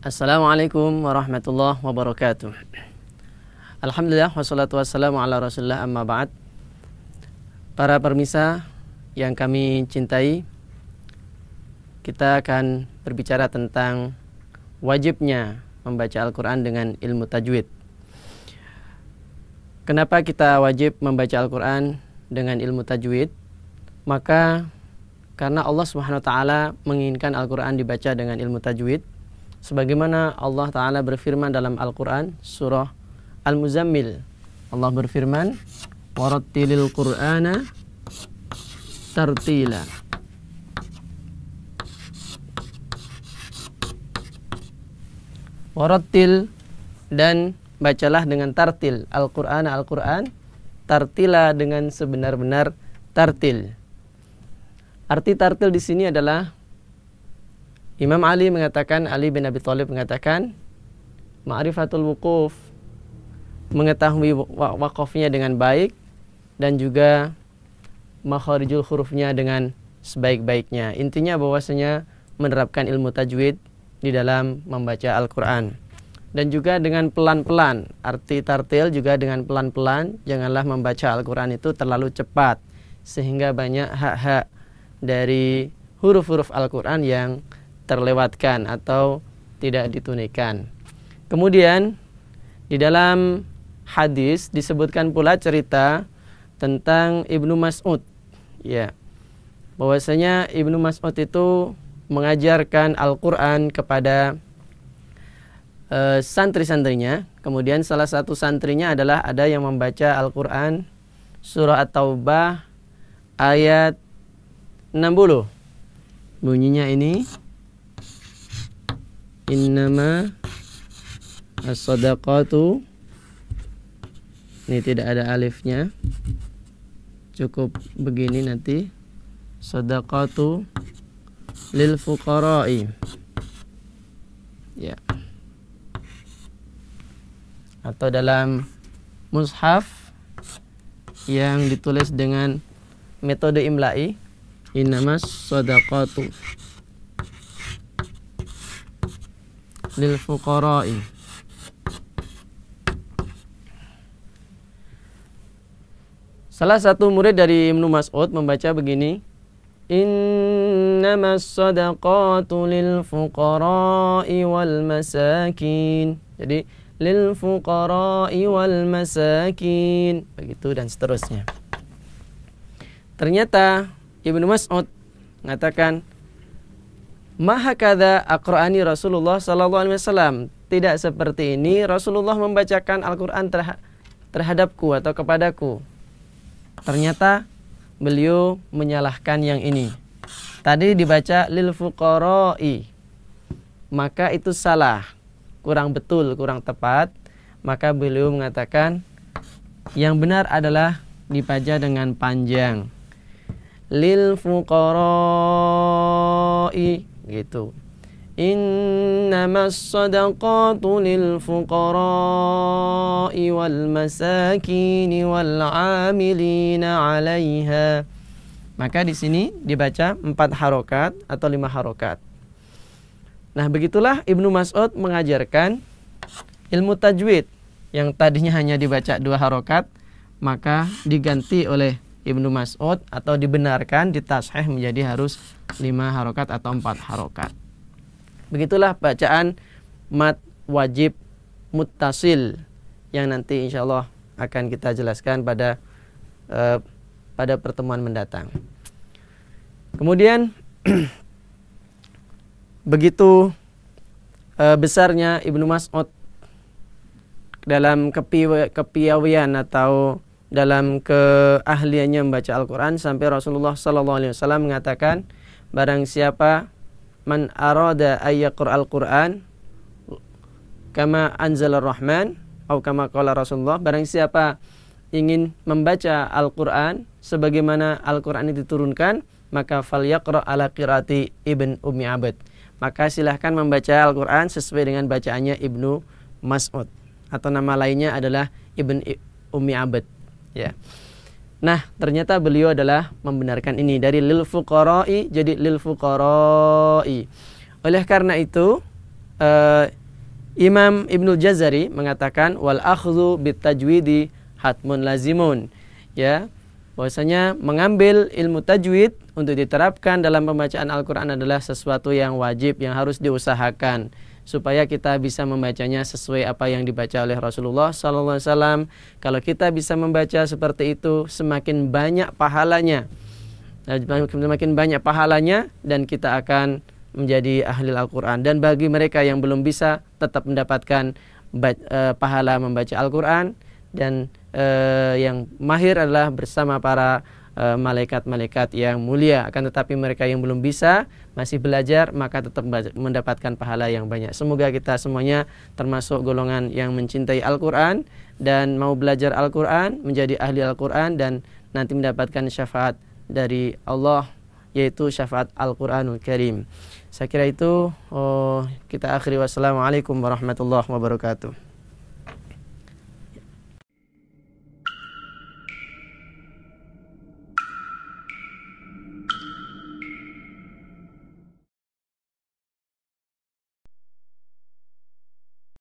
Assalamualaikum warahmatullahi wabarakatuh. Alhamdulillah wassalatu wassalamu ala rasulillah amma ba'd. Para permisa yang kami cintai, kita akan berbicara tentang wajibnya membaca Al-Quran dengan ilmu tajwid. Kenapa kita wajib membaca Al-Quran dengan ilmu tajwid? Maka karena Allah Subhanahu wa taala menginginkan Al-Quran dibaca dengan ilmu tajwid, sebagaimana Allah Ta'ala berfirman dalam Al-Quran surah Al-Muzammil. Allah berfirman, warattilil Qur'ana tartila. Warattil, dan bacalah dengan tartil Al-Qur'an, Al-Qur'an, tartila, dengan sebenar-benar tartil. Arti tartil di sini adalah Imam Ali bin Abi Thalib mengatakan, ma'rifatul wuquf, mengetahui wakafnya dengan baik, dan juga makharijul hurufnya dengan sebaik-baiknya. Intinya bahwasanya menerapkan ilmu tajwid di dalam membaca Al-Quran. Dan juga dengan pelan-pelan. Arti tartil juga dengan pelan-pelan. Janganlah membaca Al-Quran itu terlalu cepat, sehingga banyak hak-hak dari huruf-huruf Al-Quran yang terlewatkan atau tidak ditunaikan. Kemudian di dalam hadis disebutkan pula cerita tentang Ibnu Mas'ud, ya, bahwasanya Ibnu Mas'ud itu mengajarkan Al-Quran kepada santri-santrinya. Kemudian salah satu santrinya adalah ada yang membaca Al-Quran surah At-Taubah ayat 60. Bunyinya ini, innama as-sadaqatu, ini tidak ada alifnya, cukup begini nanti, sadaqatu lil fuqara'i, ya. Atau dalam mushaf yang ditulis dengan metode imla'i, innamas sadaqatu lil fuqara'i. Salah satu murid dari Ibnu Mas'ud membaca begini, innamas sadaqatu lil fuqara'i wal masakin. Jadi lil fuqara'i wal masakin, begitu dan seterusnya. Ternyata Ibnu Mas'ud mengatakan, mahakadha aqra'ani Rasulullah sallallahu alaihi wasallam. Tidak seperti ini Rasulullah membacakan Al-Quran terhadapku atau kepadaku. Ternyata beliau menyalahkan yang ini. Tadi dibaca lil fuqara'i, maka itu salah, kurang betul, kurang tepat. Maka beliau mengatakan yang benar adalah dibaca dengan panjang, lil fuqara'i, gitu. Innamas sadaqatu lil fuqara'i wal masakini wal 'amilina 'alaiha. Maka di sini dibaca 4 harokat atau 5 harokat. Nah, begitulah Ibnu Mas'ud mengajarkan ilmu tajwid yang tadinya hanya dibaca 2 harokat, maka diganti oleh Ibnu Mas'ud atau dibenarkan, ditashih menjadi harus 5 harokat atau 4 harokat. Begitulah bacaan mat wajib muttasil yang nanti insya Allah akan kita jelaskan pada pertemuan mendatang. Kemudian begitu besarnya Ibnu Mas'ud dalam kepiawaian atau dalam keahliannya membaca Al-Quran, sampai Rasulullah SAW mengatakan, barang siapa man arada ayyaqra'al Qur'an kama anzalar rahman, atau kama qala Rasulullah, barang siapa ingin membaca Al-Quran sebagaimana Al-Quran itu diturunkan, maka falyaqra' ala qiraati Ibn Ummi Abd, maka silahkan membaca Al-Quran sesuai dengan bacaannya Ibnu Mas'ud, atau nama lainnya adalah Ibn Ummi Abd, ya. Nah, ternyata beliau adalah membenarkan ini, dari lil fuqara'i jadi lil fuqara'i. Oleh karena itu, Imam Ibnul Jazari mengatakan wal akhdhu bit tajwidi hatmun lazimun, ya, bahwasanya mengambil ilmu tajwid untuk diterapkan dalam pembacaan Al-Quran adalah sesuatu yang wajib, yang harus diusahakan supaya kita bisa membacanya sesuai apa yang dibaca oleh Rasulullah SAW. Kalau kita bisa membaca seperti itu, semakin banyak pahalanya, dan kita akan menjadi ahli Al-Quran. Dan bagi mereka yang belum bisa, tetap mendapatkan pahala membaca Al-Quran. Dan yang mahir adalah bersama para malaikat-malaikat yang mulia. Akan tetapi mereka yang belum bisa, masih belajar, maka tetap mendapatkan pahala yang banyak. Semoga kita semuanya termasuk golongan yang mencintai Al-Quran dan mau belajar Al-Quran, menjadi ahli Al-Quran, dan nanti mendapatkan syafaat dari Allah, yaitu syafaat Al-Quranul Karim. Saya kira itu kita akhiri. Wassalamualaikum warahmatullahi wabarakatuh.